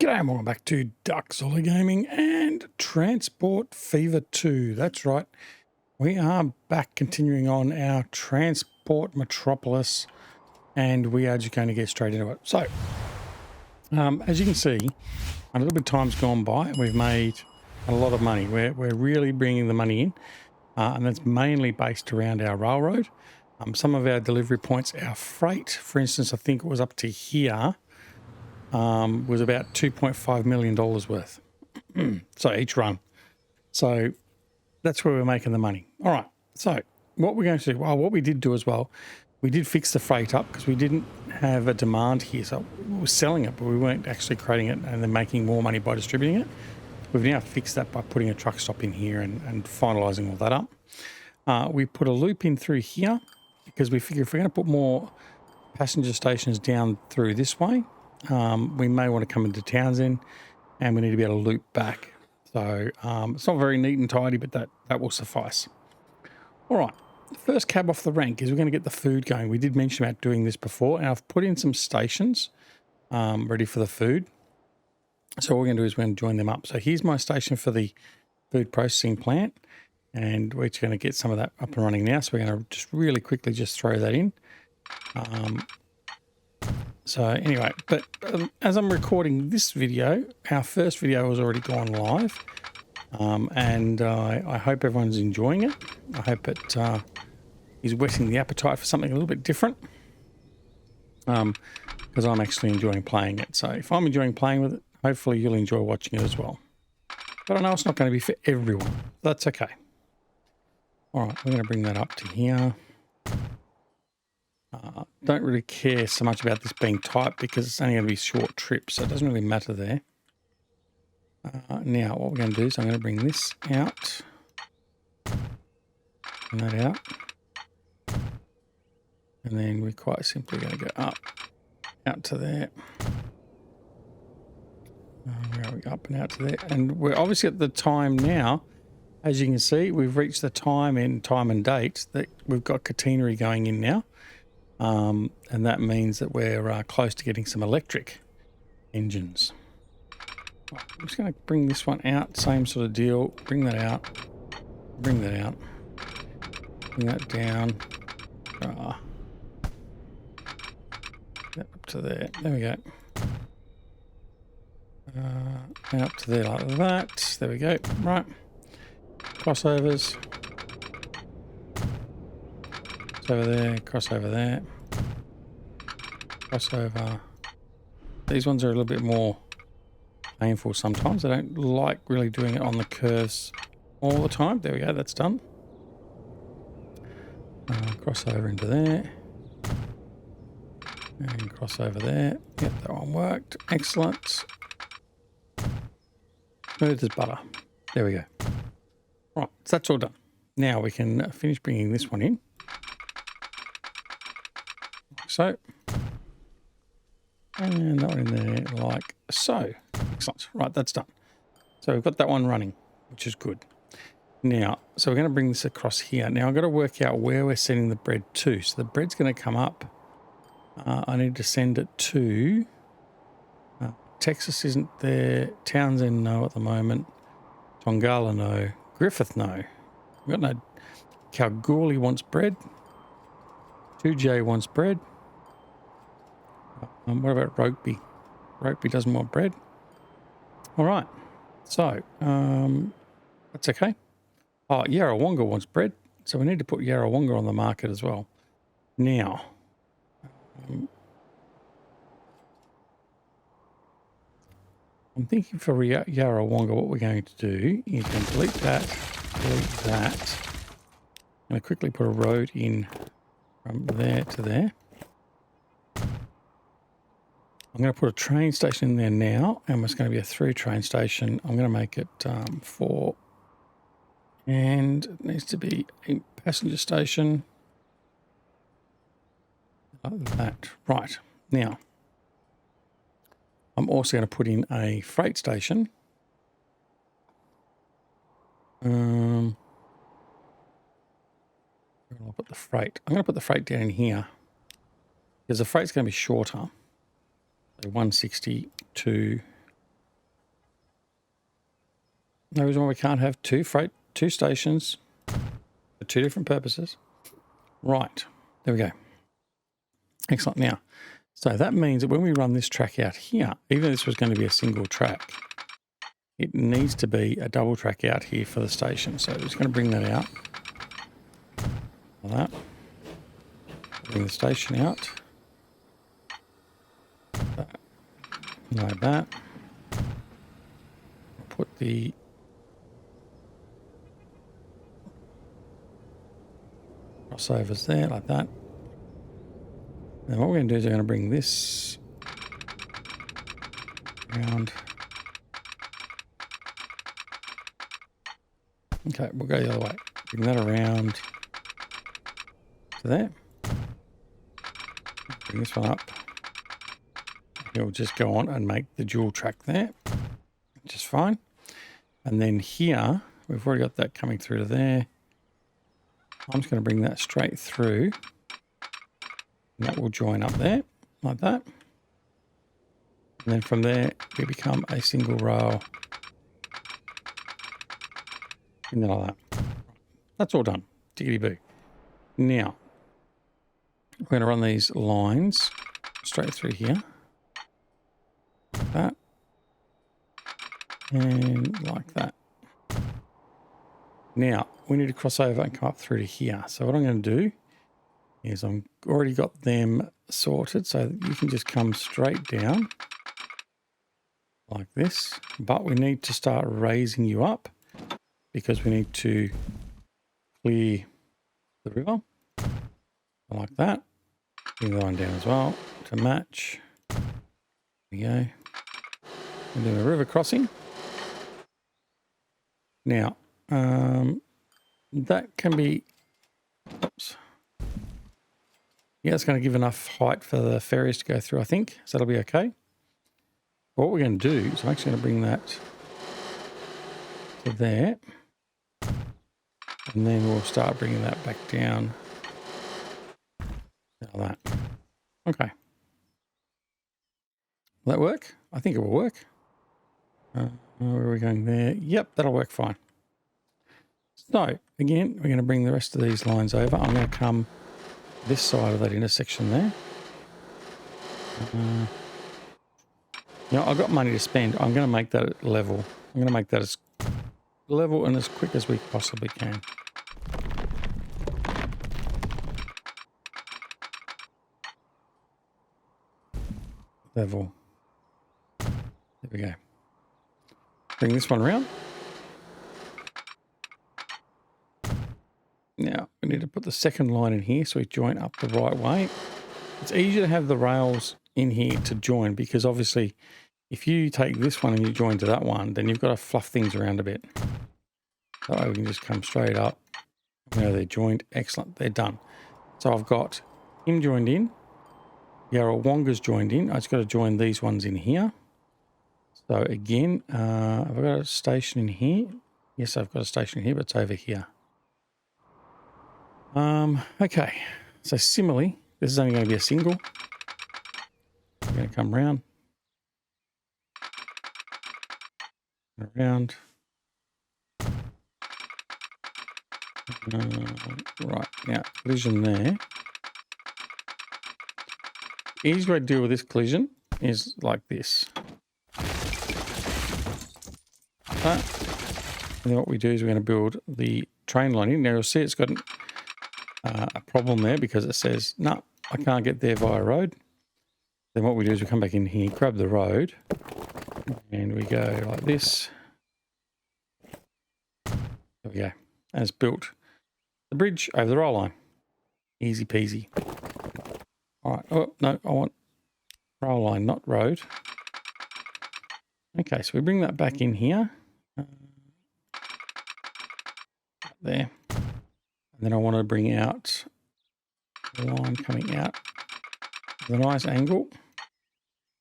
G'day and welcome back to Duck Solid Gaming and Transport Fever 2. That's right. We are back continuing on our Transport Metropolis and we are just going to get straight into it. So, as you can see, a little bit of time's gone by and we've made a lot of money. We're really bringing the money in and that's mainly based around our railroad. Some of our delivery points, our freight, for instance, I think it was up to here, was about $2.5 million worth. So each run. So that's where we're making the money. All right. So what we're going to do, well, what we did do as well, we did fix the freight up because we didn't have a demand here. So we were selling it, but we weren't actually creating it and then making more money by distributing it. We've now fixed that by putting a truck stop in here and finalising all that up. We put a loop in through here because we figure if we're going to put more passenger stations down through this way, we may want to come into Townsend and we need to be able to loop back. So it's not very neat and tidy, but that will suffice. All right, the first cab off the rank is we're going to get the food going. We did mention about doing this before, and I've put in some stations ready for the food. So what we're going to do is we're going to join them up. So here's my station for the food processing plant, and we're just going to get some of that up and running now. So we're going to just really quickly just throw that in. So anyway, but as I'm recording this video, our first video has already gone live, and I hope everyone's enjoying it. I hope it is whetting the appetite for something a little bit different, because I'm actually enjoying playing it. So if I'm enjoying playing with it, hopefully you'll enjoy watching it as well. But I know it's not going to be for everyone. That's okay. All right, we're going to bring that up to here. Don't really care so much about this being tight because it's only going to be short trips, so it doesn't really matter there. Now, what we're going to do is I'm going to bring this out, and that out, and then we're quite simply going to go up, out to there. Where are we? Up and out to there, and we're obviously at the time now. As you can see, we've reached the time and date that we've got catenary going in now. And that means that we're close to getting some electric engines. Right, I'm just going to bring this one out, same sort of deal. Bring that out, bring that out, bring that down. Up to there. There we go. And up to there like that. There we go. Right. Crossovers. Over there, crossover there, crossover. These ones are a little bit more painful sometimes. I don't like really doing it on the curves all the time. There we go, that's done. Crossover into there. And crossover there. Yep, that one worked. Excellent. Smooth as butter. There we go. Right, so that's all done. Now we can finish bringing this one in. So, and that one in there like so. Excellent. Right, that's done. So we've got that one running, which is good. Now, so we're going to bring this across here. Now I've got to work out where we're sending the bread to. So the bread's going to come up. I need to send it to Texas isn't there. Townsend, no at the moment. Tongala, no. Griffith, no. We've got no. Kalgoorlie wants bread. 2J wants bread. What about Rugby? Rugby doesn't want bread. All right. So, that's okay. Oh, Yarrawonga wants bread. So we need to put Yarrawonga on the market as well. Now, I'm thinking for Yarrawonga, what we're going to do is delete that, delete that. I'm going to quickly put a road in from there to there. I'm going to put a train station in there now, and it's going to be a 3 train station. I'm going to make it 4, and it needs to be a passenger station like that. Right, now I'm also going to put in a freight station. I'll put the freight. I'm going to put the freight down in here because the freight's going to be shorter. So 160 to No reason why we can't have two stations for two different purposes. Right, there we go. Excellent. Now, so that means that when we run this track out here, even if this was going to be a single track, it needs to be a double track out here for the station. So we're just going to bring that out. Like that. Bring the station out. Like that. Put the crossovers there, like that. And what we're going to do is we're going to bring this around. Okay, we'll go the other way. Bring that around to there. Bring this one up. He'll just go on and make the dual track there, which is fine. And then here, we've already got that coming through to there. I'm just going to bring that straight through. And that will join up there, like that. And then from there, we become a single rail. And then like that. That's all done. Tickety-boo. Now, we're going to run these lines straight through here. Like that. And like that. Now, we need to cross over and come up through to here. So what I'm going to do is I've already got them sorted so that you can just come straight down like this. But we need to start raising you up because we need to clear the river like that. Bring the line down as well to match. There we go. And do a river crossing. Now, that can be, oops. Yeah, it's going to give enough height for the ferries to go through, I think. So that'll be okay. But what we're going to do is I'm actually going to bring that to there. And then we'll start bringing that back down. Like that. Okay. Will that work? I think it will work. Where are we going there? Yep, that'll work fine. So, again, we're going to bring the rest of these lines over. I'm going to come this side of that intersection there. You know, I've got money to spend. I'm going to make that level. I'm going to make that as level and as quick as we possibly can. Level. There we go. Bring this one around. Now, we need to put the second line in here so we join up the right way. It's easier to have the rails in here to join because obviously if you take this one and you join to that one, then you've got to fluff things around a bit. That way we can just come straight up. Now they're joined. Excellent. They're done. So I've got him joined in. Yarrawonga's joined in. I just got to join these ones in here. So again, have I got a station in here? Yes, I've got a station in here, but it's over here. Okay. So similarly, this is only going to be a single. We're going to come round. Around. Right. Now, collision there. Easy way to deal with this collision is like this. And then what we do is we're going to build the train line in. Now you'll see it's got a problem there because it says, no, I can't get there via road. Then what we do is we come back in here, grab the road, and we go like this. There we go. And it's built the bridge over the rail line. Easy peasy. All right. Oh, no, I want rail line, not road. Okay, so we bring that back in here. There. And then I want to bring out the line coming out with a nice angle.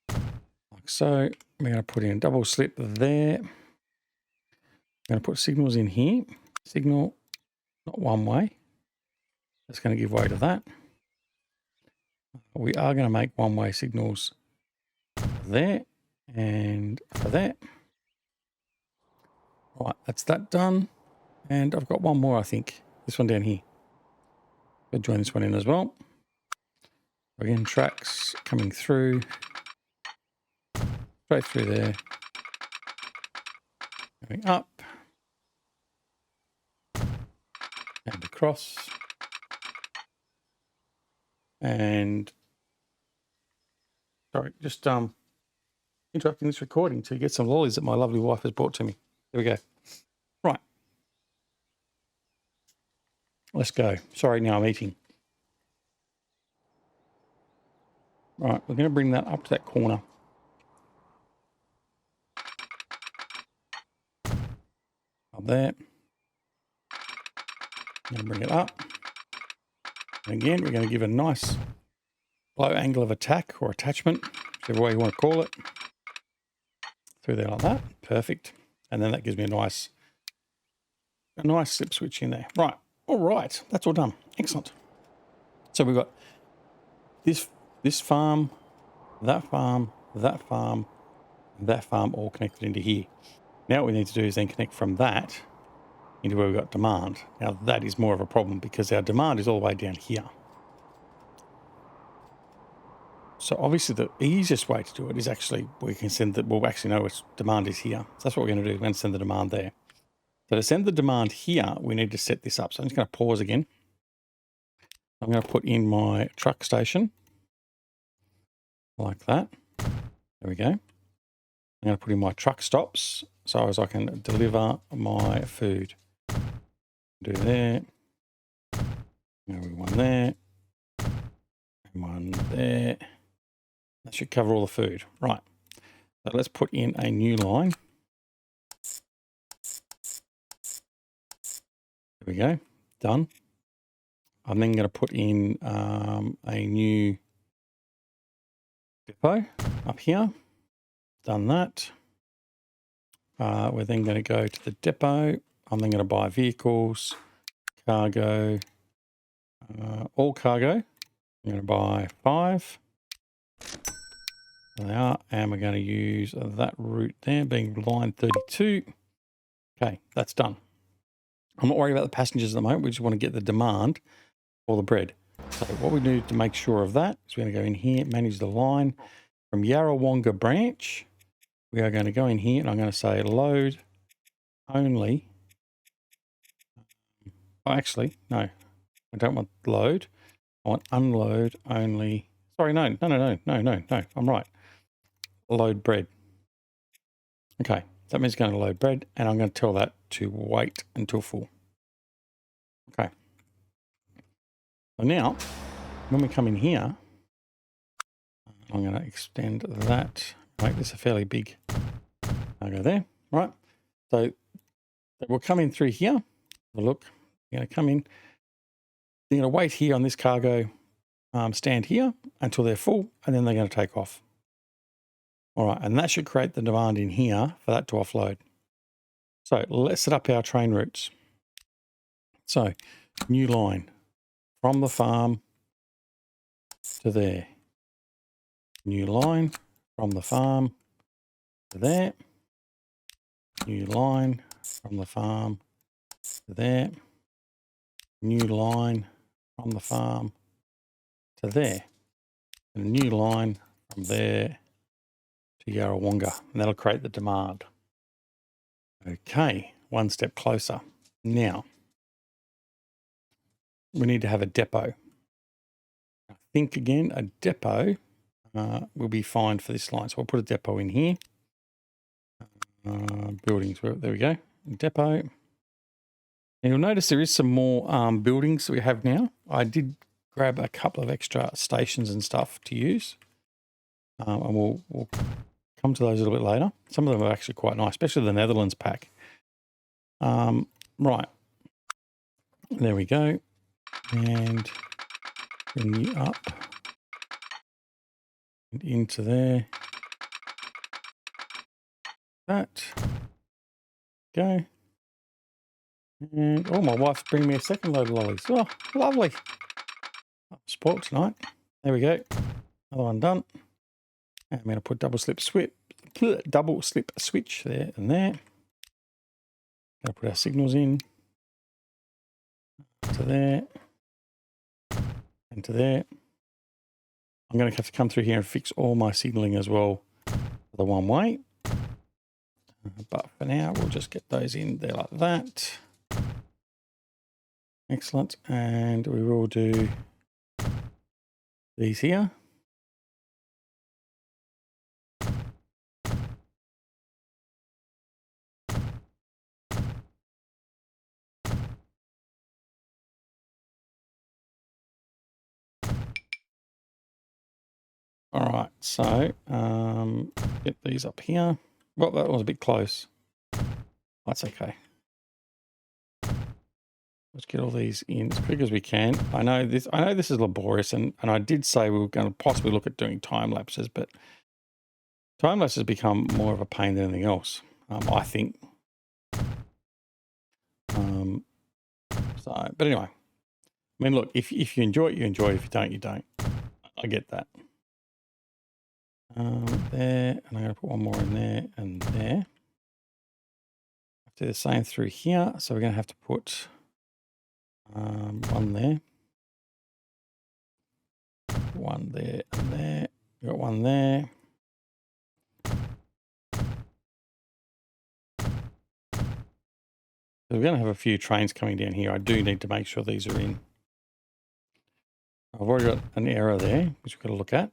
Like so. We're going to put in a double slit there. I'm going to put signals in here. Signal, not one way. That's going to give way to that. We are going to make one-way signals there and for that. Right, that's that done. And I've got one more, I think. This one down here. I'll join this one in as well. Again, tracks coming through. Straight through there. Going up. And across. And sorry, just interrupting this recording to get some lollies that my lovely wife has brought to me. There we go. Right. Let's go. Sorry, now I'm eating. Right, we're going to bring that up to that corner. Up there. I'm going to bring it up. And again, we're going to give a nice low angle of attack or attachment, whichever way you want to call it. Through there like that. Perfect. And then that gives me a nice slip switch in there. Right. All right. That's all done. Excellent. So we've got this farm, that farm, that farm, that farm all connected into here. Now what we need to do is then connect from that into where we've got demand. Now that is more of a problem because our demand is all the way down here. So obviously the easiest way to do it is actually we can send that, we'll actually know which demand is here. So that's what we're going to do. We're going to send the demand there. So to send the demand here, we need to set this up. So I'm just going to pause again. I'm going to put in my truck station like that. There we go. I'm going to put in my truck stops so as I can deliver my food. Do that. One there. One there. That should cover all the food. Right. So let's put in a new line. There we go. Done. I'm then going to put in a new depot up here. Done that. We're then going to go to the depot. I'm then going to buy vehicles, cargo, all cargo. I'm going to buy 5. There they are. And we're going to use that route there being line 32. Okay, that's done. I'm not worried about the passengers at the moment. We just want to get the demand for the bread. So what we need to make sure of that is we're going to go in here, manage the line from Yarrawonga branch. We are going to go in here and I'm going to say load only. Oh, actually, no, I don't want load. I want unload only. Sorry, no. I'm right. Load bread. Okay, that means it's going to load bread and I'm going to tell that to wait until full. Okay. So now, when we come in here, I'm going to extend that, make this a fairly big, I'll go there, right? So we'll come in through here. Look, you're going to come in. You're going to wait here on this cargo stand here until they're full, and then they're going to take off. All right, and that should create the demand in here for that to offload. So let's set up our train routes. So new line from the farm to there. New line from the farm to there. New line from the farm to there. New line from the farm to there. And a new line from there to Yarrawonga. And that'll create the demand. Okay, one step closer. Now, we need to have a depot. I think again, a depot will be fine for this line. So we'll put a depot in here. Buildings, there we go. Depot. And you'll notice there is some more buildings that we have now. I did grab a couple of extra stations and stuff to use. And we'll come to those a little bit later. Some of them are actually quite nice, especially the Netherlands pack. Right. There we go. And bring you up and into there. That. Go. And, oh, my wife's bringing me a second load of lollies. Oh, lovely. Sport tonight. There we go. Another one done. And I'm going to put double slip switch there and there. Going to put our signals in to there and to there. I'm going to have to come through here and fix all my signaling as well for the one way. But for now, we'll just get those in there like that. Excellent. And we will do these here. All right, so get these up here. Well, that was a bit close. That's okay. Let's get all these in as quick as we can. I know this is laborious, and I did say we were going to possibly look at doing time lapses, but time lapses become more of a pain than anything else, I think. But anyway, I mean, look, if you enjoy it, you enjoy it. If you don't, you don't. I get that. There, and I'm going to put one more in there and there. Do the same through here. So we're going to have to put one there, one there, and there. We've got one there. So we're going to have a few trains coming down here. I do need to make sure these are in. I've already got an error there, which we've got to look at.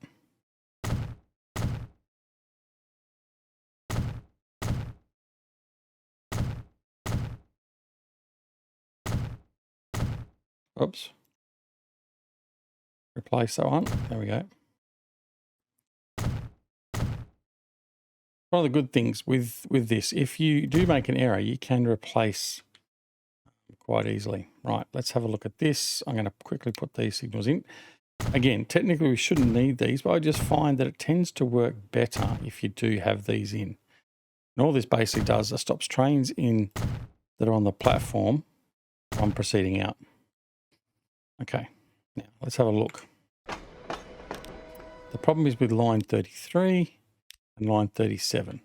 Oops. Replace that one. There we go. One of the good things with this, if you do make an error, you can replace quite easily. Right, let's have a look at this. I'm going to quickly put these signals in. Again, technically we shouldn't need these, but I just find that it tends to work better if you do have these in. And all this basically does is stops trains in that are on the platform from proceeding out. Okay, now let's have a look. The problem is with line 33 and line 37.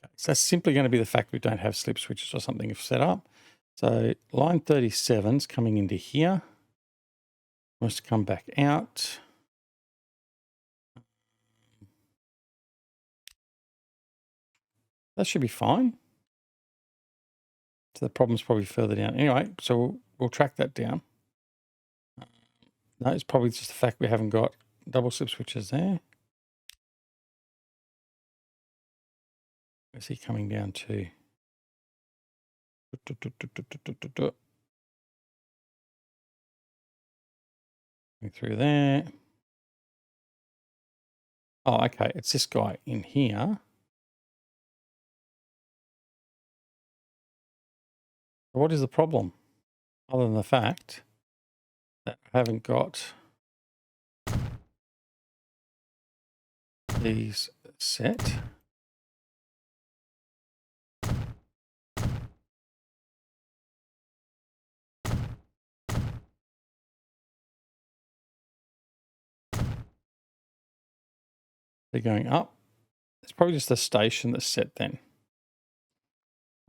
Okay, so that's simply going to be the fact we don't have slip switches or something set up. So line 37 is coming into here. Wants to come back out. That should be fine. So the problem's probably further down. Anyway, so we'll track that down. No, it's probably just the fact we haven't got double slip switches there. Where's he coming down to? Going through there. Oh, okay. It's this guy in here. What is the problem? Other than the fact that I haven't got these set. They're going up. It's probably just the station that's set then.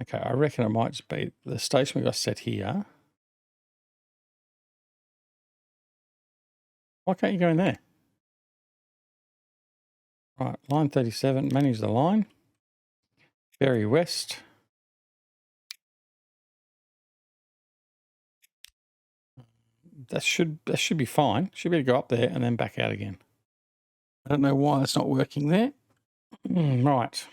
Okay, I reckon it might just be the station we got set here. Why can't you go in there? Right, line 37, manage the line. Ferry west. That should be fine. Should be able to go up there and then back out again. I don't know why it's not working there. Right.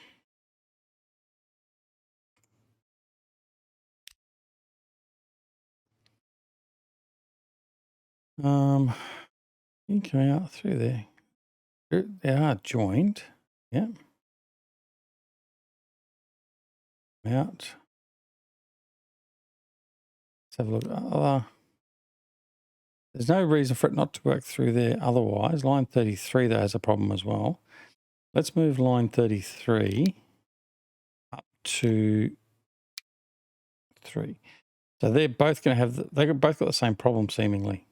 You come out through there. They are joined. Yeah. Out. Let's have a look at other. There's no reason for it not to work through there otherwise. Line 33 though has a problem as well. Let's move line 33 up to 3. So they're both going to have, they've both got the same problem seemingly.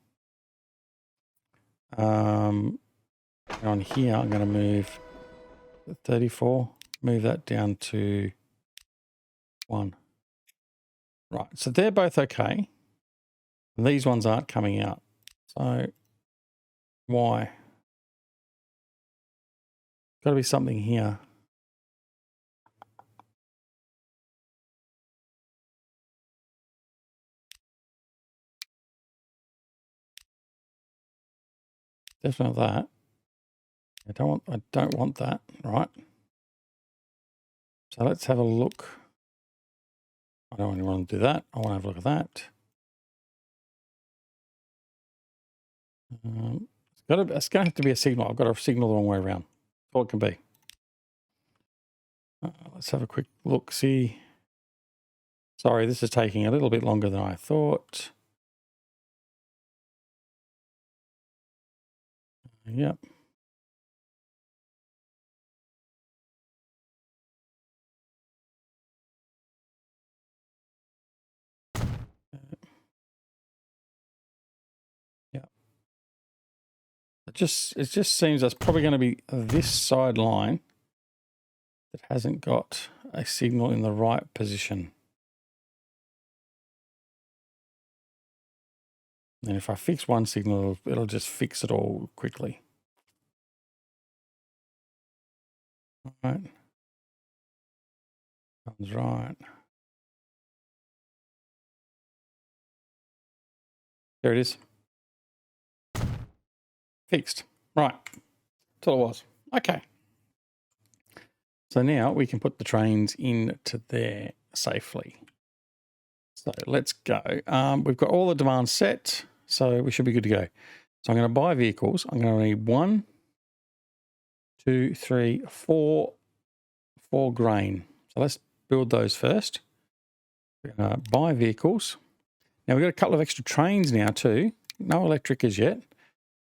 On here, I'm going to move 34, move that down to 1. Right, so they're both okay. These ones aren't coming out. So why? Got to be something here. Definitely that. I don't want that, right? So let's have a look. I don't really want to do that. I want to have a look at that. It's going to have to be a signal. I've got a signal the wrong way around. That's all it can be. Let's have a quick look. See. Sorry, this is taking a little bit longer than I thought. Yep. Yeah. It just seems that's probably going to be this side line that hasn't got a signal in the right position. And if I fix one signal, it'll just fix it all quickly. All right. Sounds right. There it is. Fixed. Right. That's all it was. Okay. So now we can put the trains into there safely. So let's go. We've got all the demands set, so we should be good to go. So I'm going to buy vehicles. I'm going to need 1, 2, 3, 4 grain. So let's build those first. We're going to buy vehicles. Now we've got a couple of extra trains now too. No electric as yet.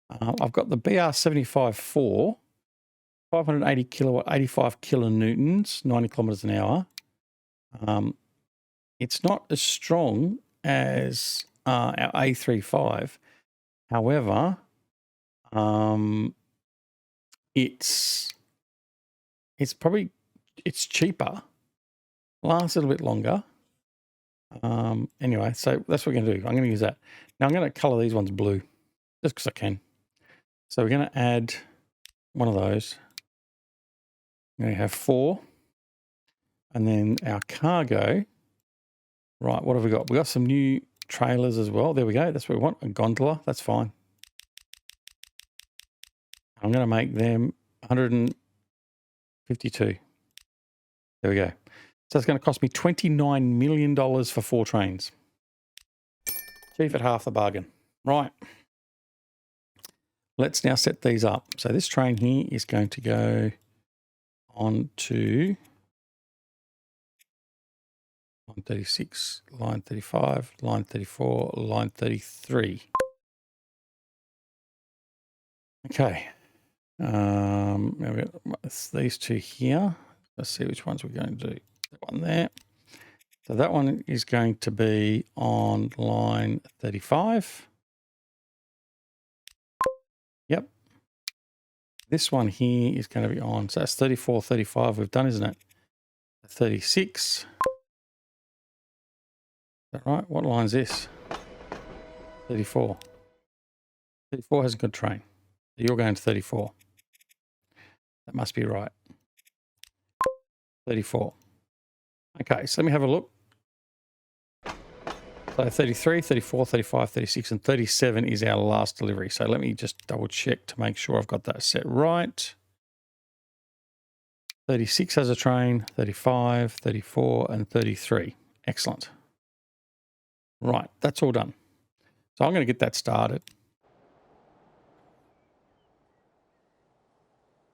I've got the BR75-4, 580 kilowatt, 85 kilonewtons, 90 kilometers an hour. It's not as strong as our A35. However, it's cheaper, lasts a little bit longer. Anyway, so that's what we're going to do. I'm going to use that. Now I'm going to color these ones blue, just because I can. So we're going to add one of those. I'm going to have 4. And then our cargo. Right, what have we got? We got some new trailers as well. There we go. That's what we want. A gondola. That's fine. I'm going to make them 152. There we go. So it's going to cost me $29 million for 4 trains. Cheap at half the bargain. Right. Let's now set these up. So this train here is going to go on to line 36, line 35, line 34, line 33. Okay. These two here. Let's see which ones we're going to do. That one there. So that one is going to be on line 35. Yep. This one here is going to be on. So that's 34, 35 we've done, isn't it? 36. Is that right? What line is this? 34. 34 has a good train. You're going to 34. That must be right. 34. Okay, so let me have a look. So 33, 34, 35, 36, and 37 is our last delivery. So let me just double check to make sure I've got that set right. 36 has a train, 35, 34, and 33. Excellent. Right, that's all done. So I'm going to get that started.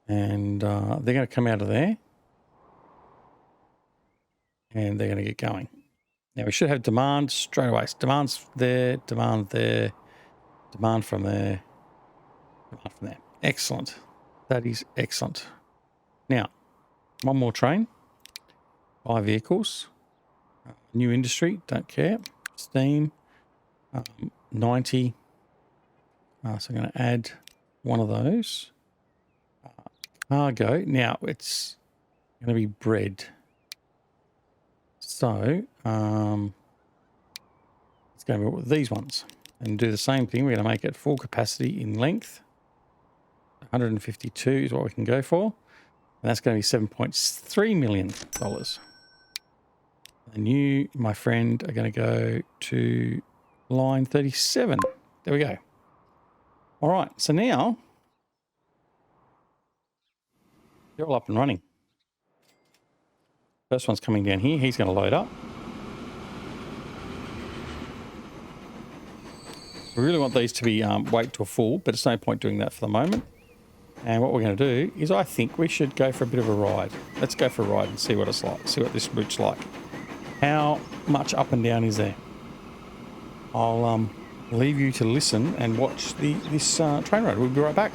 And they're going to come out of there. And they're going to get going. Now we should have demand straight away. So demand's there, demand there, demand from there, demand from there. Excellent. That is excellent. Now, one more train. Buy vehicles. New industry, don't care. Steam, 90. So I'm going to add one of those. Cargo. Now it's going to be bread. So It's going to be these ones. And do the same thing. We're going to make it full capacity in length. 152 is what we can go for. And that's going to be $7.3 million. And you, my friend, are going to go to line 37. There we go. All right. So now you're all up and running. First one's coming down here. He's going to load up. We really want these to be weight to a full, but it's no point doing that for the moment. And what we're going to do is I think we should go for a bit of a ride. Let's go for a ride and see what it's like, see what this route's like. How much up and down is there? I'll leave you to listen and watch this train ride. We'll be right back.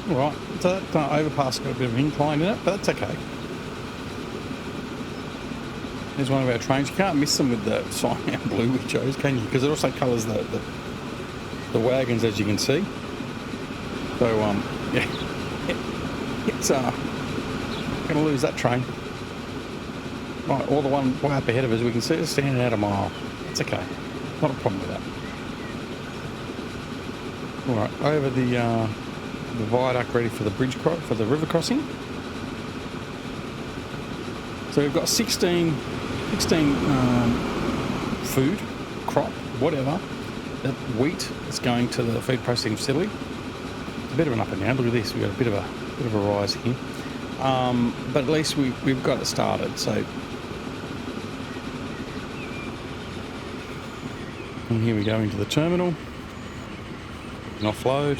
Right, so that overpass got a bit of an incline in it, but that's okay. There's one of our trains. You can't miss them with the cyan blue we chose, can you? Because it also colours the wagons, as you can see. So, yeah, it's going to lose that train. Right, or the one way up ahead of us, we can see it standing out a mile. It's okay. Not a problem with that. All right, over the viaduct ready for the bridge for the river crossing. So we've got 16 food, crop, whatever, that wheat is going to the feed processing facility. It's a bit of an up and down. Look at this. We've got a bit of a rise here. But at least we've got it started. So and here we go into the terminal and offload.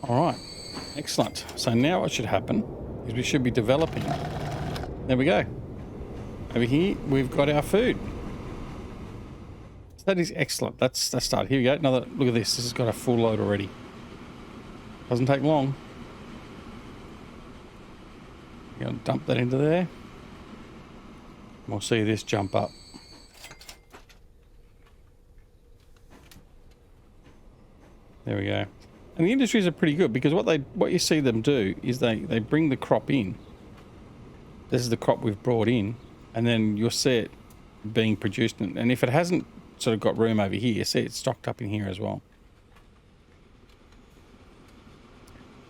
All right, excellent. So now what should happen is we should be developing. There we go. Over here, we've got our food. So that is excellent. That's started. Here we go. Another look at this. This has got a full load already. Doesn't take long. You're going to dump that into there. We'll see this jump up. There we go. And the industries are pretty good because what you see them do is they bring the crop in. This is the crop we've brought in, and then you'll see it being produced. And if it hasn't sort of got room over here, you see it's stocked up in here as well.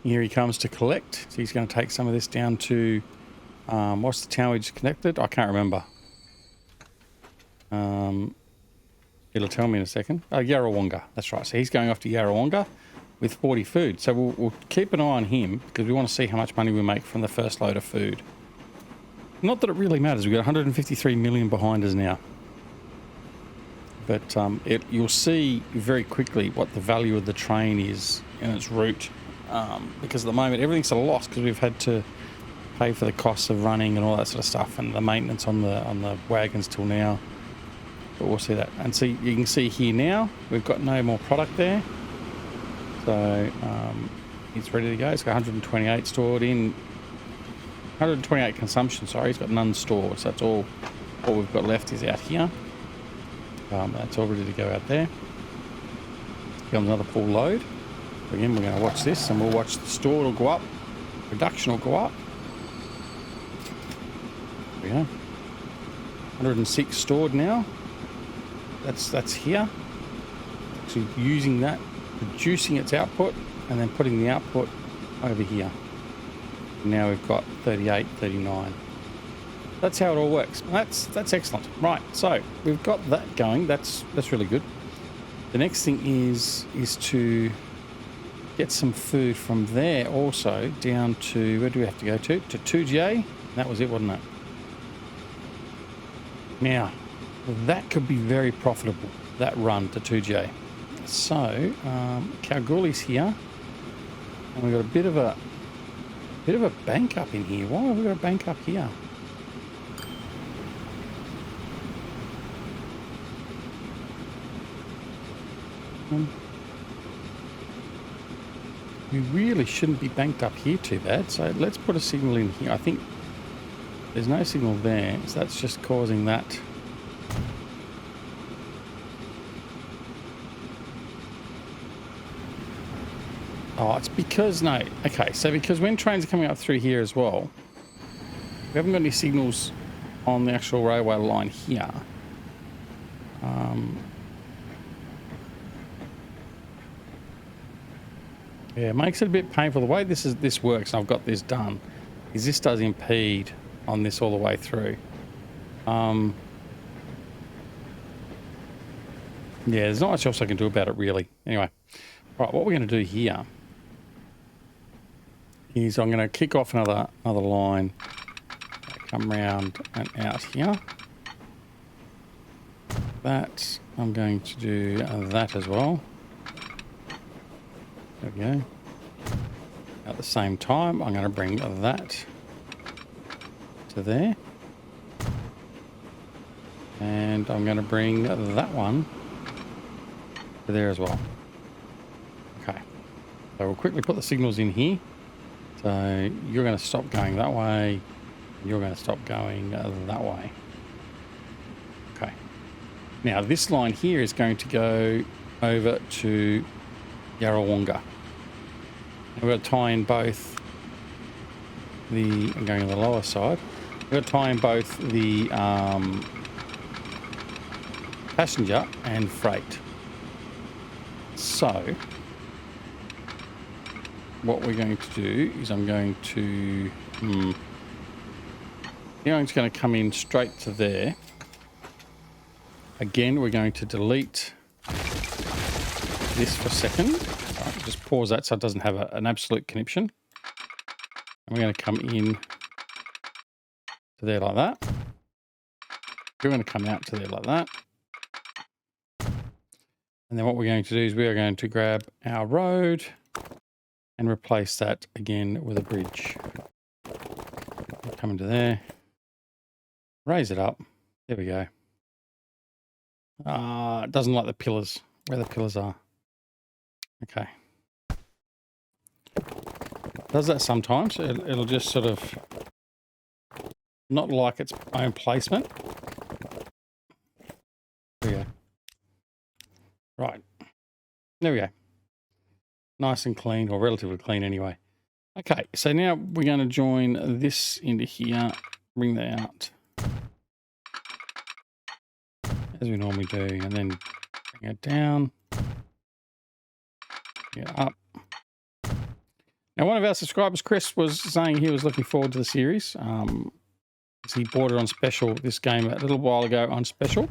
Here he comes to collect. So he's going to take some of this down to, what's the town we just connected? I can't remember. It'll tell me in a second. Oh, Yarrawonga. That's right. So he's going off to Yarrawonga. with 40 food. So we'll keep an eye on him because we want to see how much money we make from the first load of food. Not that it really matters. We've got 153 million behind us now. But you'll see very quickly what the value of the train is in its route. Because at the moment, everything's a loss because we've had to pay for the costs of running and all that sort of stuff and the maintenance on the wagons till now. But we'll see that. And see, you can see here now, we've got no more product there. So it's ready to go. It's got 128 stored in. 128 consumption, sorry. It's got none stored. So that's all we've got left is out here. That's all ready to go out there. Here comes another full load. Again, we're going to watch this and we'll watch the store will go up. Production will go up. There we go. 106 stored now. That's here. So using that, reducing its output and then putting the output over here. Now we've got 38, 39. That's how it all works. That's excellent. Right, so we've got that going. That's really good. The next thing is to get some food from there also down to, where do we have to go to? To 2J. That was it, wasn't it? Now, that could be very profitable, that run to 2J. So, Kalgoorlie's here. And we've got a bit of a bank up in here. Why have we got a bank up here? We really shouldn't be banked up here too bad. So let's put a signal in here. I think there's no signal there. So that's just causing that. Oh, it's because, no. Okay, so because when trains are coming up through here as well, we haven't got any signals on the actual railway line here. Yeah, it makes it a bit painful. The way this works, and I've got this done, is this does impede on this all the way through. Yeah, there's not much else I can do about it, really. Anyway, right, what we're going to do here is I'm going to kick off another line, come round and out here. That, I'm going to do that as well. There we go. At the same time, I'm going to bring that to there. And I'm going to bring that one to there as well. Okay. So we'll quickly put the signals in here. So you're going to stop going that way. You're going to stop going that way. Okay. Now this line here is going to go over to Yarrawonga. We're going to tie in both the, I'm going on the lower side, we're going to tie in both the passenger and freight. So what we're going to do is I'm going to, I'm just going to come in straight to there. Again, we're going to delete this for a second. Right, just pause that so it doesn't have an absolute conniption. And we're going to come in to there like that. We're going to come out to there like that. And then what we're going to do is we are going to grab our road and replace that again with a bridge. We'll come into there, raise it up. There we go. It doesn't like the pillars, where the pillars are. Okay. Does that sometimes. It'll just sort of not like its own placement. There we go. Right. There we go. Nice and clean, or relatively clean anyway. Okay, so now we're going to join this into here, bring that out as we normally do, and then bring it down, bring it up. Now, one of our subscribers, Chris, was saying he was looking forward to the series. He bought it on special, this game, a little while ago on special,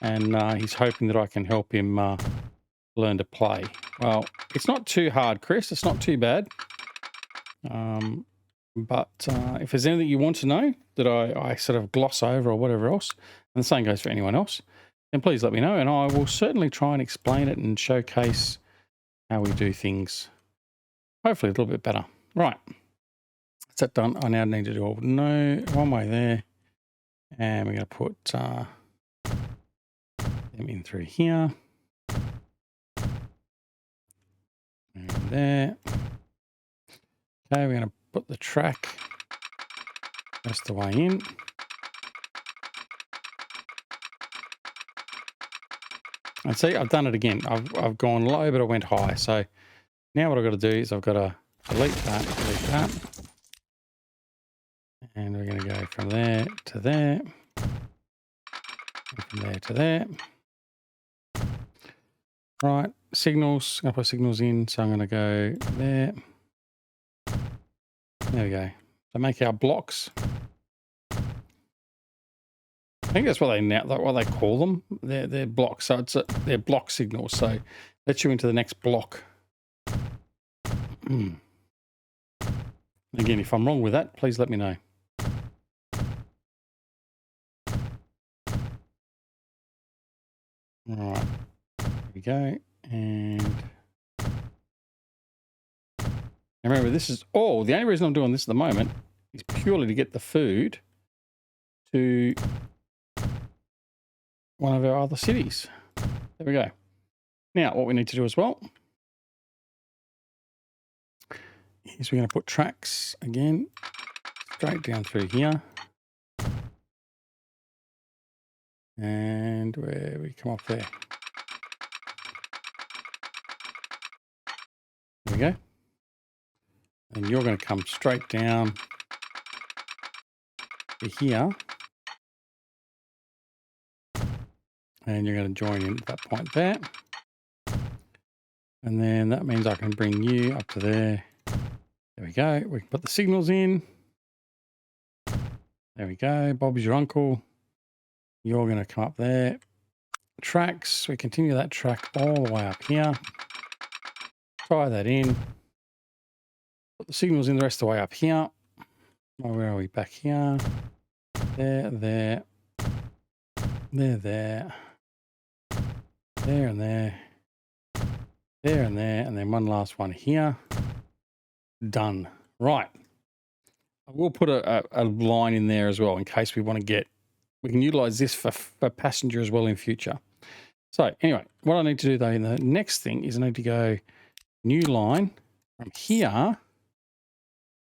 and he's hoping that I can help him learn to play. Well, it's not too hard, Chris. It's not too bad. But if there's anything you want to know that I sort of gloss over or whatever else, and the same goes for anyone else, then please let me know, and I will certainly try and explain it and showcase how we do things, hopefully a little bit better. Right. That's that done. I now need to do one way there, and we're going to put them in through here. And there. Okay, we're going to put the track just the way in. And see, I've done it again. I've gone low, but I went high. So now what I've got to do is I've got to delete that. And we're going to go from there to there. And from there to there. Right, signals. I'm going to put signals in. So I'm going to go there. There we go. So make our blocks. I think that's what they call them. They're blocks. So they're block signals. So let you into the next block. Again, if I'm wrong with that, please let me know. All right, there we go. And remember, this is all. The only reason I'm doing this at the moment is purely to get the food to one of our other cities. There we go. Now, what we need to do as well is we're going to put tracks again straight down through here. And where we come up there. There we go. And you're going to come straight down to here. And you're going to join in at that point there. And then that means I can bring you up to there. There we go. We can put the signals in. There we go. Bob's your uncle. You're going to come up there. Tracks. We continue that track all the way up here. Tie that in. Put the signals in the rest of the way up here. Oh, where are we? Back here. There. There, there. There and there. There and there. And then one last one here. Done. Right. I will put a line in there as well in case we want to get... We can utilize this for passenger as well in future. So anyway, what I need to do though in the next thing is I need to go new line from here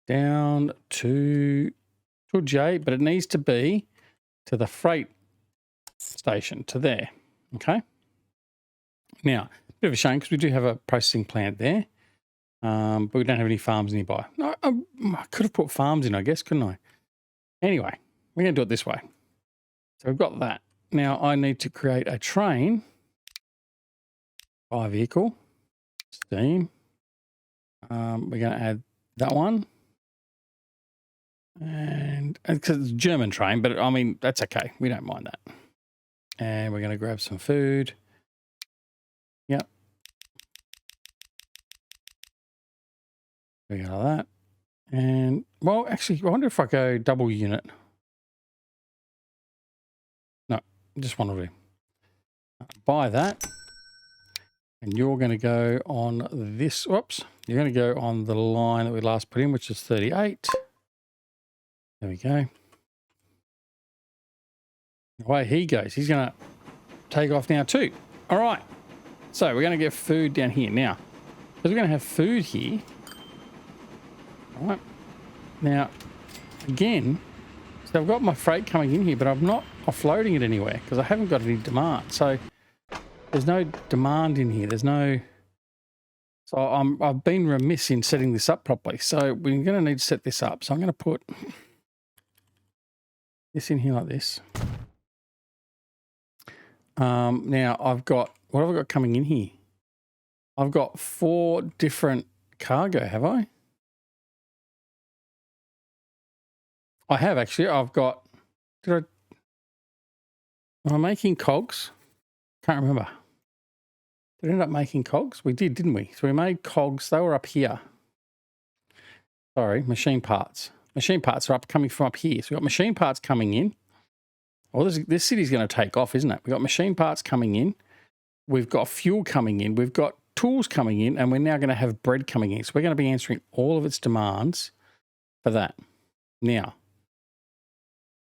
down to J, but it needs to be to the freight station, to there. Okay. Now, a bit of a shame because we do have a processing plant there, but we don't have any farms nearby. No, I could have put farms in, I guess, couldn't I? Anyway, we're going to do it this way. So we've got that. Now I need to create a train by vehicle, steam. We're going to add that one. And because it's a German train, but I mean, that's okay. We don't mind that. And we're going to grab some food. Yep. We got all that. And well, actually, I wonder if I go double unit. No, just one of them. Buy that. And you're going to go on this. Whoops. You're going to go on the line that we last put in, which is 38. There we go. Away he goes. He's going to take off now too. All right. So we're going to get food down here now. Because we're going to have food here. All right. Now, again, so I've got my freight coming in here, but I'm not offloading it anywhere because I haven't got any demand. So there's no demand in here. There's no... So I've been remiss in setting this up properly. So we're going to need to set this up. So I'm going to put this in here like this. Now I've got... What have I got coming in here? I've got 4 different cargo, have I? I have actually. I've got... Am I making cogs? Can't remember. Did we end up making cogs? We did, didn't we? So we made cogs. They were up here. Sorry, machine parts. Machine parts are coming from up here. So we've got machine parts coming in. Well, this city's going to take off, isn't it? We've got machine parts coming in. We've got fuel coming in. We've got tools coming in. And we're now going to have bread coming in. So we're going to be answering all of its demands for that. Now,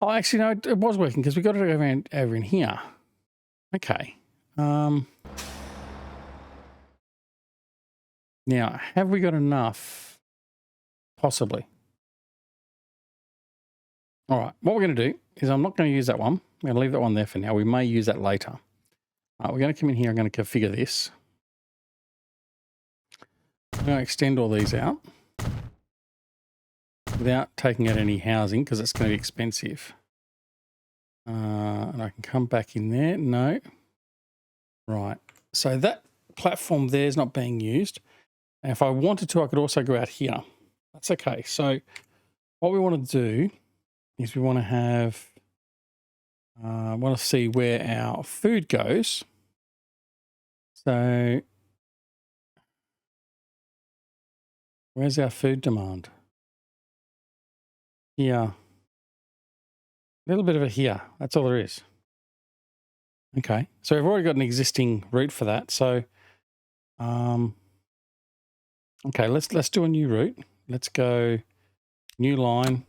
oh, actually, no, it was working because we got it over in here. Okay. Now, have we got enough? Possibly. All right, what we're going to do is I'm not going to use that one. I'm going to leave that one there for now. We may use that later. We're going to come in here. I'm going to configure this. I'm going to extend all these out without taking out any housing because it's going to be expensive. And I can come back in there. No. Right. So that platform there is not being used. And if I wanted to, I could also go out here. That's okay. So what we want to do is we want to have, want to see where our food goes. So where's our food demand? Here. A little bit of it here. That's all there is. Okay. So we've already got an existing route for that. So, okay, let's do a new route. Let's go new line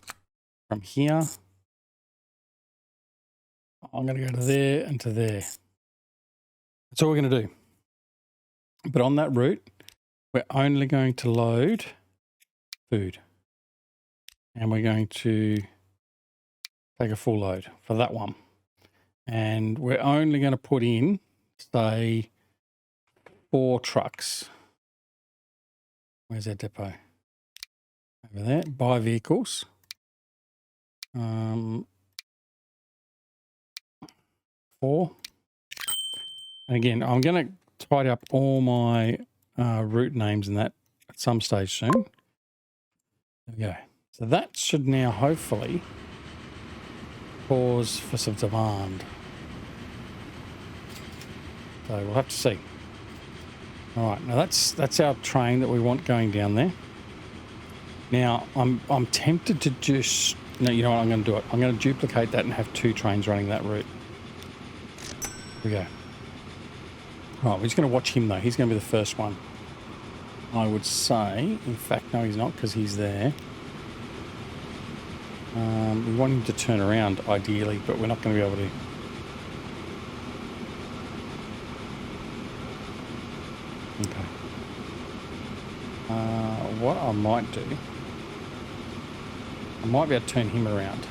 from here. I'm going to go to there and to there. That's all we're going to do. But on that route, we're only going to load food. And we're going to take a full load for that one. And we're only going to put in, say, 4 trucks. Where's our depot? Over there. Buy vehicles. 4. And again, I'm going to tidy up all my route names and that at some stage soon. There we go. So that should now hopefully cause for some demand. So we'll have to see. All right, now that's our train that we want going down there. Now I'm tempted to just no, you know what, I'm going to do it. I'm going to duplicate that and have 2 trains running that route. Here we go. All right, we're just going to watch him though. He's going to be the first one. I would say, in fact, no, he's not because he's there. We want him to turn around ideally, but we're not going to be able to. Okay. What I might do, I might be able to turn him around.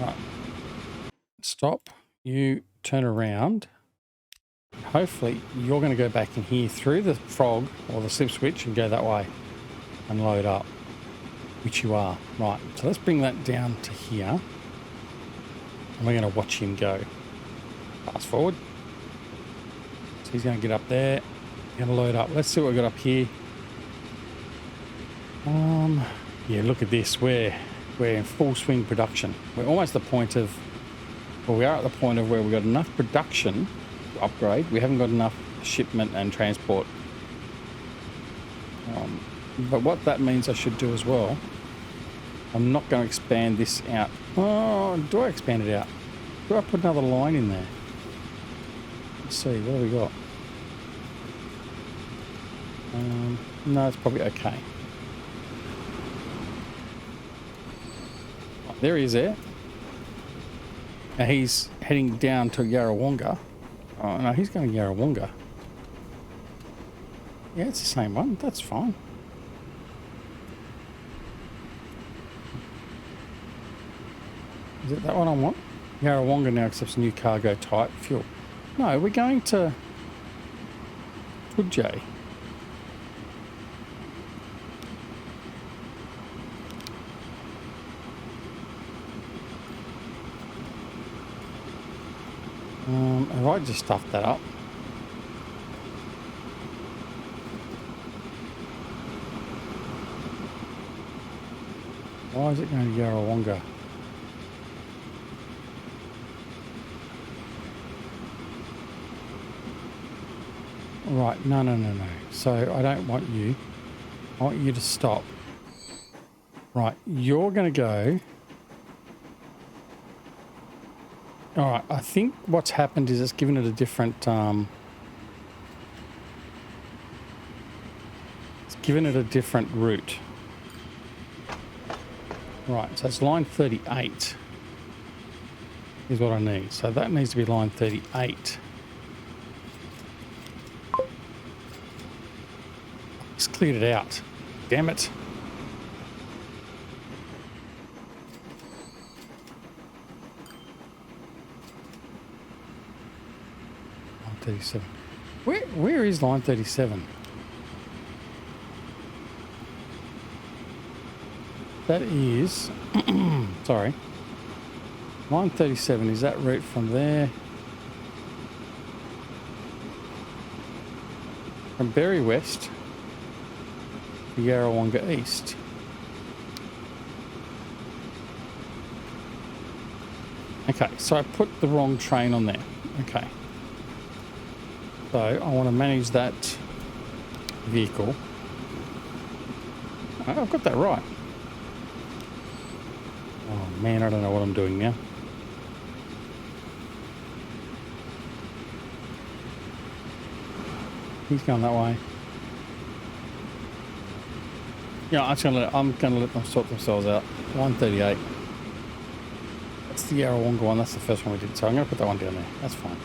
Right. Stop. You turn around. Hopefully, you're going to go back in here through the frog or the slip switch and go that way and load up, which you are. Right. So let's bring that down to here. And we're going to watch him go. Fast forward. So he's going to get up there. Going to load up. Let's see what we've got up here. Yeah, look at this. We're in full swing production. We're almost at the point of, well, we are at the point of where we've got enough production to upgrade. We haven't got enough shipment and transport. But what that means I should do as well, I'm not going to expand this out. Oh, do I expand it out? Do I put another line in there? Let's see, what have we got? No, it's probably okay. Oh, there he is there. Now he's heading down to Yarrawonga. Oh, no, he's going to Yarrawonga. Yeah, it's the same one. That's fine. Is it that one I want? Yarrawonga now accepts new cargo type fuel. No, we're going to Tudjay. Have I just stuffed that up? Why is it going to Yarrawonga? Right, no, no, no, no. So I don't want you. I want you to stop. Right, you're going to go. All right, I think what's happened is it's given it a different, it's given it a different route. Right, so it's line 38 is what I need. So that needs to be line 38. It's cleared it out. Damn it. Line 37. Where is line 37? That is, sorry, line 37, is that route from there? From Berry West to Yarrawonga East. Okay, so I put the wrong train on there. Okay. So I want to manage that vehicle. I've got that right. Oh man, I don't know what I'm doing now. He's going that way. Yeah, I'm gonna let them sort themselves out. 138. That's the Yarrawonga one. That's the first one we did. So I'm gonna put that one down there. That's fine.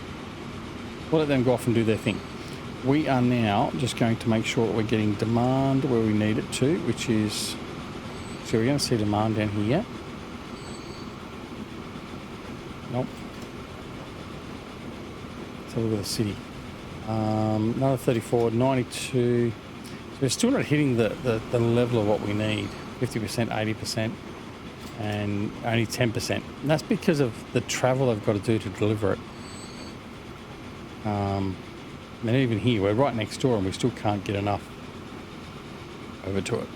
We'll let them go off and do their thing. We are now just going to make sure that we're getting demand where we need it to, which is, so we're going to see demand down here. Nope. Let's have a look at the city. Another 34, 92. So we're still not hitting the level of what we need. 50%, 80%, and only 10%. And that's because of the travel I've got to do to deliver it. And even here, we're right next door and we still can't get enough over to it.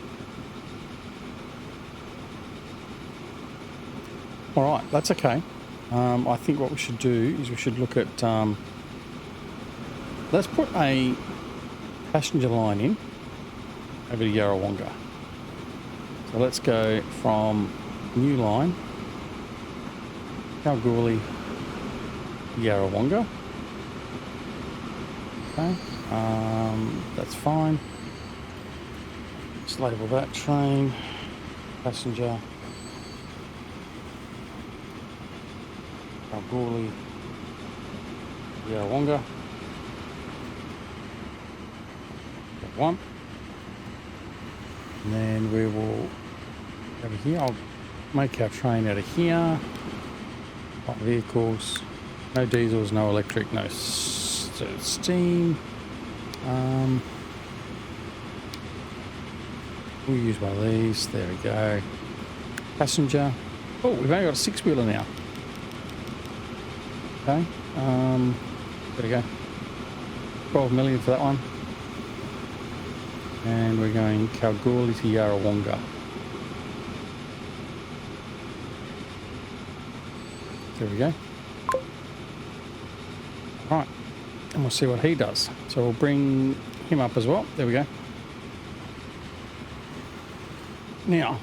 All right, that's okay. I think what we should do is we should look at, let's put a passenger line in over to Yarrawonga. So let's go from new line, Kalgoorlie, Yarrawonga. Okay, that's fine. Just label that train, passenger, Kalgoorlie, Yarrawonga. That one. And then we will, over here, I'll make our train out of here. Hot vehicles, no diesels, no electric, no steam. We'll use one of these. There we go. Passenger. Oh, we've only got a 6-wheeler now. Okay. There we go. 12 million for that one. And we're going Kalgoorlie to Yarrawonga. There we go. Right. And we'll see what he does. So we'll bring him up as well. There we go. Now,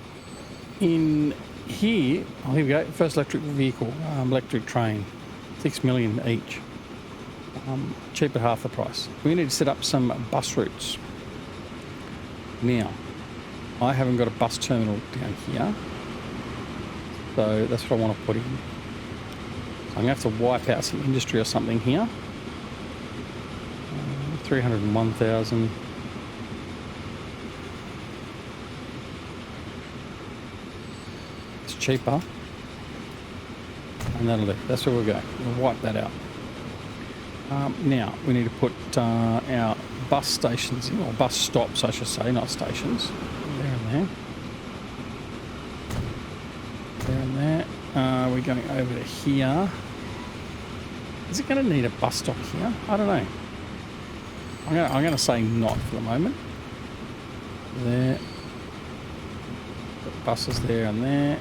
in here, oh, here we go. First electric vehicle, electric train, 6 million each. Cheap at half the price. We need to set up some bus routes. Now, I haven't got a bus terminal down here, so that's what I want to put in. So I'm going to have to wipe out some industry or something here. 301,000. It's cheaper. And that'll do. That's where we'll go. We'll wipe that out. Now, we need to put our bus stations in, or bus stops, I should say, not stations. There and there. There and there. We're going over to here. Is it going to need a bus stop here? I don't know. I'm going to say not for the moment. There. Got buses there and there.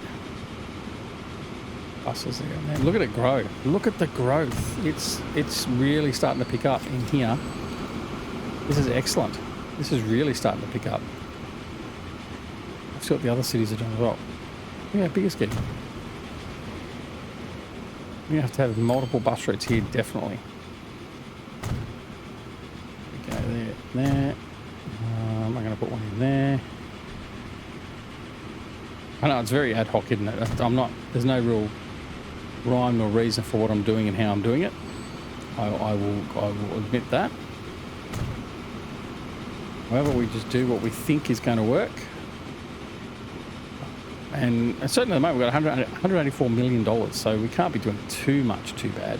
Buses there and there. Look at it grow. Look at the growth. It's really starting to pick up in here. This is excellent. This is really starting to pick up. I've see what the other cities are doing as well. Yeah, big it's getting. We're going to have multiple bus routes here, definitely. We go there, there. I'm going to put one in there. I know it's very ad hoc, isn't it? There's no real rhyme or reason for what I'm doing and how I'm doing it. I will admit that. However, we just do what we think is going to work. And certainly at the moment we've got $184 million, so we can't be doing too much too bad.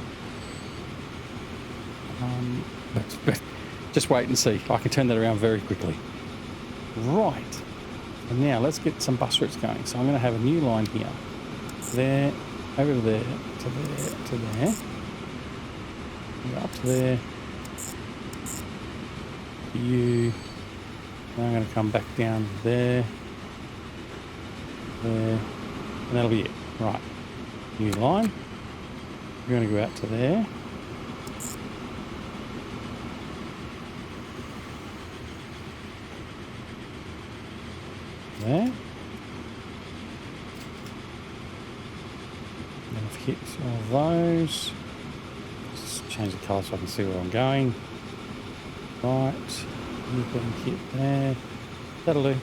But just wait and see. I can turn that around very quickly. Right. And now let's get some bus routes going. So I'm going to have a new line here. There, over to there, to there, to there. Up to there. You. Now I'm going to come back down there. There. And that'll be it. Right. New line. We're going to go out to there. There. And I've hit all those. Just change the colour so I can see where I'm going. Right. You've been hit there. That'll do.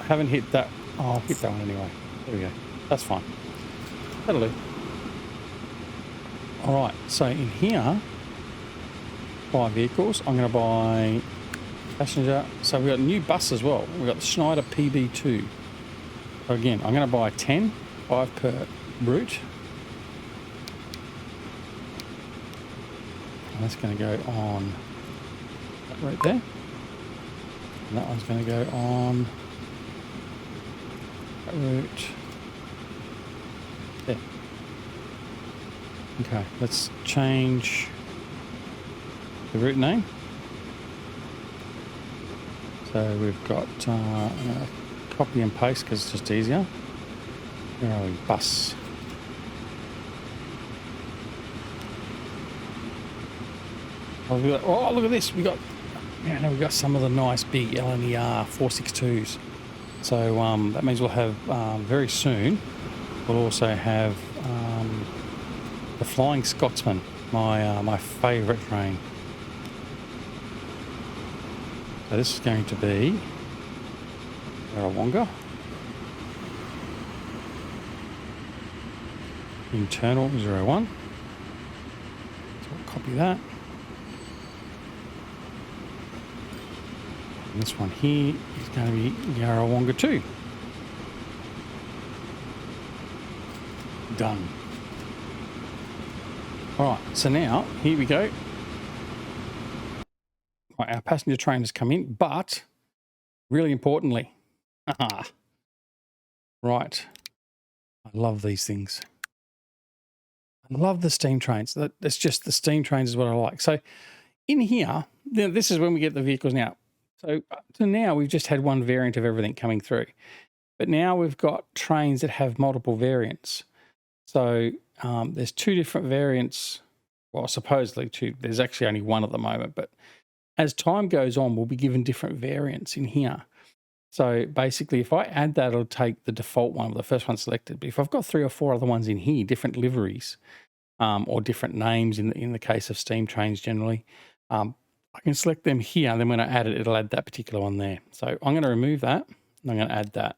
Haven't hit that. Oh, I'll hit that one anyway. There we go. That's fine. That'll do. Alright, so in here, buy vehicles. I'm going to buy passenger. So we've got a new bus as well. We've got the Schneider PB2. So again, I'm going to buy 10, 5 per route. And that's going to go on that route there. And that one's going to go on that route there. Okay, let's change the route name. So we've got copy and paste because it's just easier. Where are we? Bus. Oh, look at this. We've got some of the nice big LNER 462s. So that means we'll have very soon. We'll also have the Flying Scotsman, my favourite train. So this is going to be Yarrawonga. Internal 01. So we'll copy that. And this one here is going to be Yarrawonga 2. Done. All right, so now here we go. Right, our passenger train has come in, but really importantly, right, I love these things. I love the steam trains. That's just the steam trains is what I like. So in here, this is when we get the vehicles now. So now we've just had one variant of everything coming through, but now we've got trains that have multiple variants. So there's 2 different variants. Well, supposedly 2. There's actually only one at the moment, but as time goes on, we'll be given different variants in here. So basically, if I add that, it'll take the default one, the first one selected. But if I've got 3 or 4 other ones in here, different liveries or different names in the case of steam trains generally, I can select them here, and then when I add it, it'll add that particular one there. So I'm going to remove that, and I'm going to add that.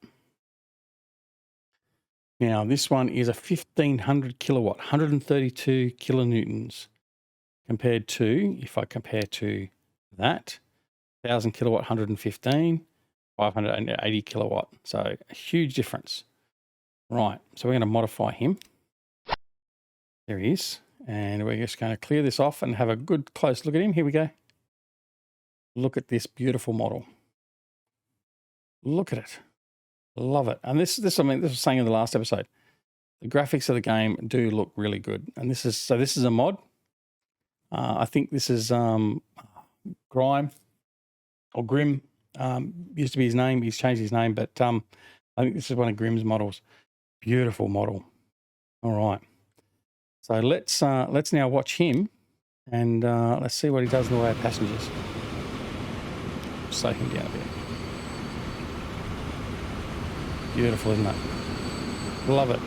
Now, this one is a 1500 kilowatt, 132 kilonewtons, compared to, if I compare to that, 1000 kilowatt, 115, 580 kilowatt. So a huge difference. Right, so we're going to modify him. There he is. And we're just going to clear this off and have a good close look at him. Here we go. Look at this beautiful model. Look at it. Love it. And this was saying in the last episode. The graphics of the game do look really good. And this is a mod. I think this is Grime or Grim. Used to be his name. He's changed his name, but I think this is one of Grim's models. Beautiful model. All right. So let's now watch him, and let's see what he does in the way of passengers. just take him down a bit. Beautiful, isn't it? Love it.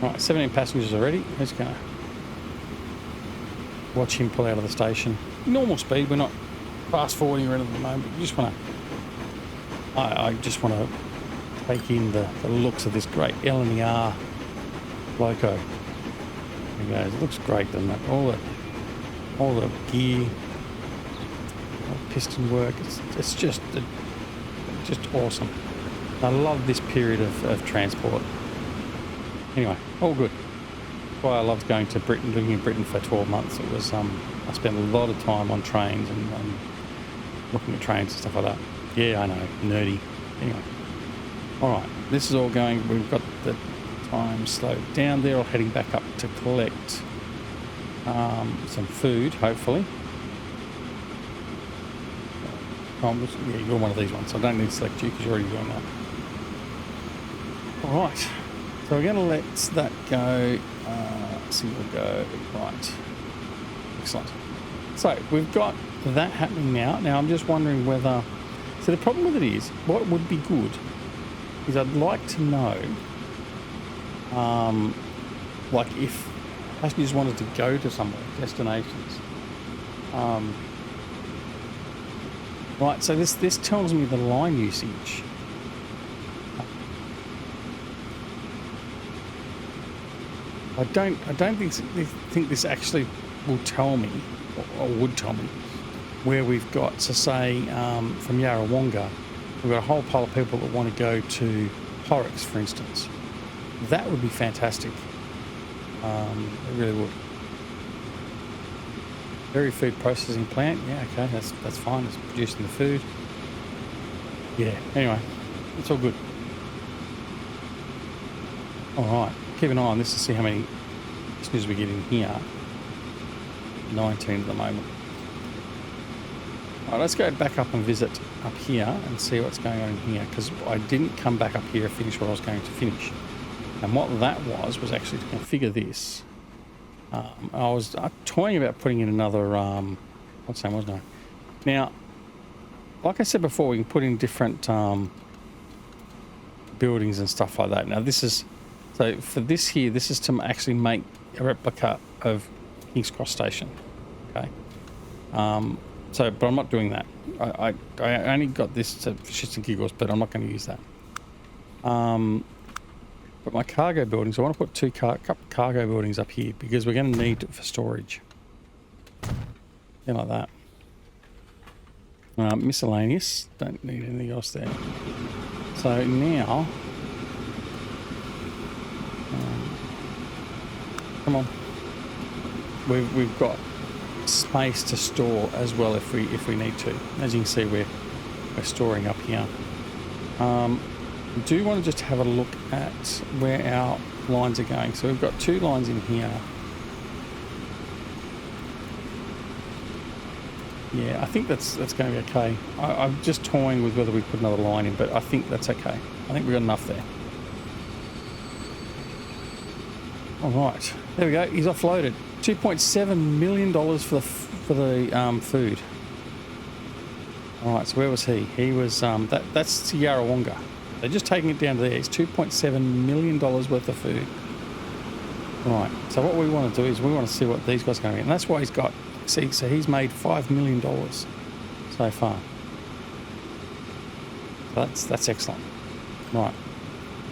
Right, 17 passengers already. Who's going to watch him pull out of the station? Normal speed. We're not fast forwarding or anything at the moment. We just want to. I just want to take in the looks of this great L&ER loco. There he goes. It looks great, doesn't it? All the gear, all the piston work. It's just awesome. I love this period of transport. Anyway, all good. That's why I loved going to Britain, living in Britain for 12 months. It was I spent a lot of time on trains and looking at trains and stuff like that. Yeah, I know, nerdy. Anyway, all right. This is all going. We've got the time slowed down. They're all heading back up to collect some food, hopefully. Yeah, you're one of these ones. So I don't need to select you because you're already doing that. All right. So we're going to let that go. Single go. Right. Excellent. So we've got that happening now. Now I'm just wondering whether... So the problem with it is, what would be good is I'd like to know, like if passengers wanted to go to somewhere, destinations. Right, so this tells me the line usage. I don't think this actually will tell me, or would tell me, where we've got, so say from Yarrawonga, we've got a whole pile of people that want to go to Horrocks, for instance. That would be fantastic. It really would. Dairy food processing plant, yeah, okay, that's fine. It's producing the food. Yeah, anyway, it's all good. All right, keep an eye on this to see how many passengers we get in here. 19 at the moment. All right, let's go back up and visit up here and see what's going on in here, because I didn't come back up here and finish what I was going to finish. And what that was actually to configure this. I was toying about putting in another, what's that, wasn't I? Now, like I said before, we can put in different buildings and stuff like that. Now this is, so for this here, this is to actually make a replica of King's Cross Station. Okay. So, but I'm not doing that. I only got this for shits and giggles, but I'm not going to use that. But my couple buildings, I want to put two cargo buildings up here because we're going to need it for storage. Yeah, like that. Miscellaneous, don't need anything else there. So now, come on, we've got space to store as well if we need to. As you can see, we're storing up here. We do want to just have a look at where our lines are going. So we've got two lines in here. Yeah, I think that's going to be okay. I'm just toying with whether we put another line in, but I think that's okay. I think we've got enough there. All right, there we go. He's offloaded. $2.7 million for the food. All right, so where was he? He was that's Yarrawonga. They're just taking it down to there. It's $2.7 million worth of food. Right. So what we want to do is we want to see what these guys are going to get, and that's why he's got. See, so he's made $5 million so far. So that's excellent. Right.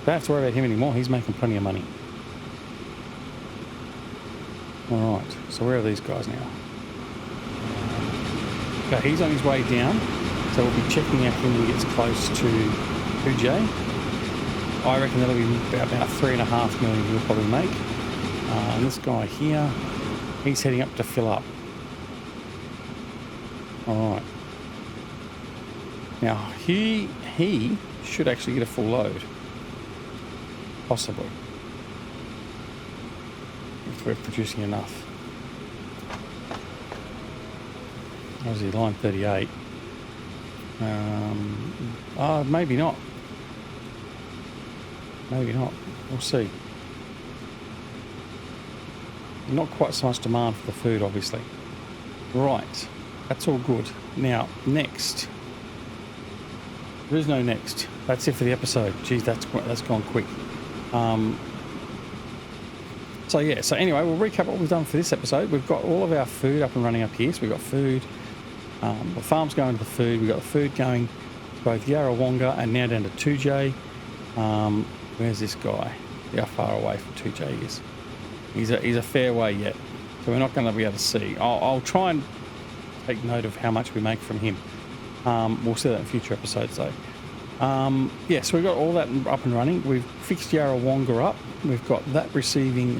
Don't have to worry about him anymore. He's making plenty of money. All right. So where are these guys now? Okay, he's on his way down. So we'll be checking out when he gets close to Ujay. I reckon that'll be about 3.5 million he'll probably make. And this guy here, he's heading up to fill up. All right. Now he should actually get a full load, possibly, if we're producing enough. Obviously, line 38. Maybe not. Maybe not. We'll see. Not quite so much demand for the food, obviously. Right, that's all good. Now, next. There is no next. That's it for the episode. Geez, that's gone quick. So yeah, so anyway, we'll recap what we've done for this episode. We've got all of our food up and running up here. So we've got food. The farm's going to the food. We've got the food going to both Yarrawonga and now down to 2J. Where's this guy? How far away from 2J he is? He's a fair way yet. So we're not going to be able to see. I'll try and take note of how much we make from him. We'll see that in future episodes though. Yeah, so we've got all that up and running. We've fixed Yarrawonga up. We've got that receiving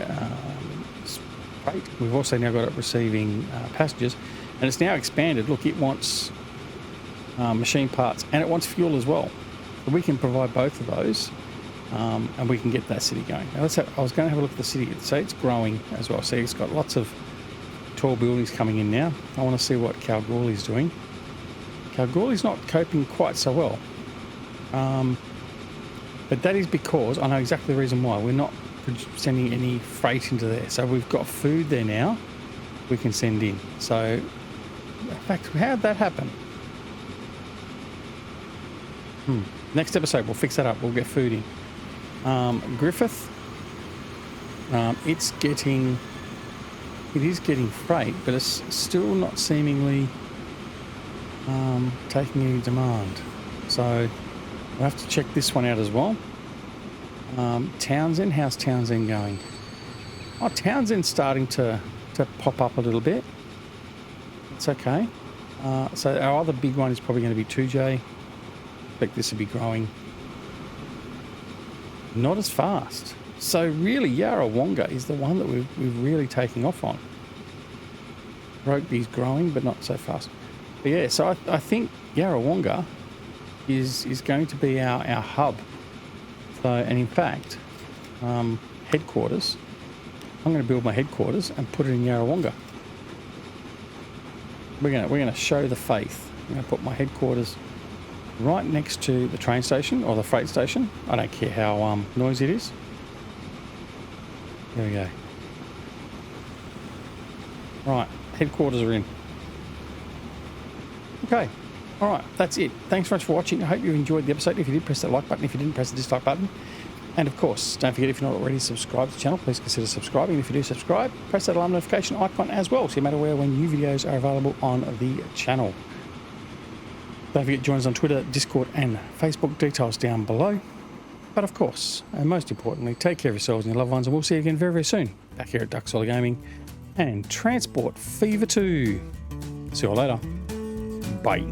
freight. We've also now got it receiving passengers. And it's now expanded. Look, it wants machine parts and it wants fuel as well. So we can provide both of those and we can get that city going. Now I was going to have a look at the city. So it's growing as well. See, it's got lots of tall buildings coming in now. I want to see what Kalgoorlie's doing. Kalgoorlie's not coping quite so well. But that is because I know exactly the reason why. We're not sending any freight into there. So we've got food there now we can send in. So, in fact, how did that happen? Next episode, we'll fix that up. We'll get food in. Griffith, it is getting freight, but it's still not seemingly taking any demand. So we'll have to check this one out as well. Townsend, how's Townsend going? Oh, Townsend's starting to pop up a little bit. It's okay. So our other big one is probably going to be 2J. I expect this to be growing. Not as fast. So really, Yarrawonga is the one that we're really taking off on. Rugby's growing, but not so fast. But yeah, so I think Yarrawonga is going to be our hub. So, and in fact, headquarters, I'm going to build my headquarters and put it in Yarrawonga. We're going to show the faith. I'm going to put my headquarters right next to the train station or the freight station. I don't care how noisy it is. There we go. Right, headquarters are in. Okay. All right, that's it. Thanks very much for watching. I hope you enjoyed the episode. If you did, press that like button. If you didn't, press the dislike button. And of course, don't forget, if you're not already subscribed to the channel, please consider subscribing. If you do subscribe, press that alarm notification icon as well, so you're made aware when new videos are available on the channel. Don't forget to join us on Twitter, Discord, and Facebook. Details down below. But of course, and most importantly, take care of yourselves and your loved ones, and we'll see you again very, very soon back here at Duck Solar Gaming and Transport Fever 2. See you all later. Bye.